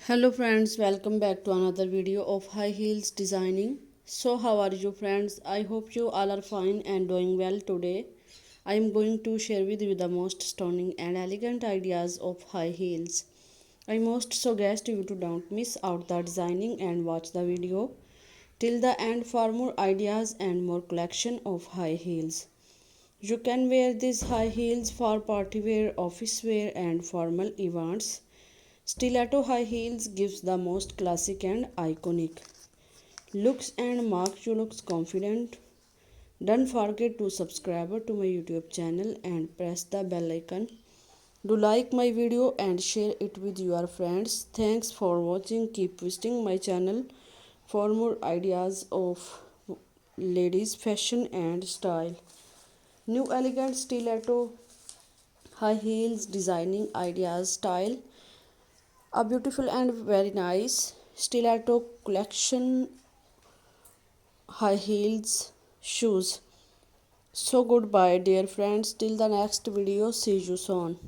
Hello friends, welcome back to another video of high heels designing. So how are you friends? I hope you all are fine and doing well today. I am going to share with you the most stunning and elegant ideas of high heels. I most suggest you to don't miss out the designing and watch the video till the end for more ideas and more collection of high heels. You can wear these high heels for party wear, office wear and formal events. Stiletto high heels gives the most classic and iconic looks and makes you look confident. Don't forget to subscribe to my YouTube channel and press the bell icon. Do like my video and share it with your friends. Thanks for watching. Keep visiting my channel for more ideas of ladies fashion and style. New elegant stiletto high heels designing ideas style. A beautiful and very nice stiletto collection high heels shoes. So goodbye dear friends, till the next video, see you soon.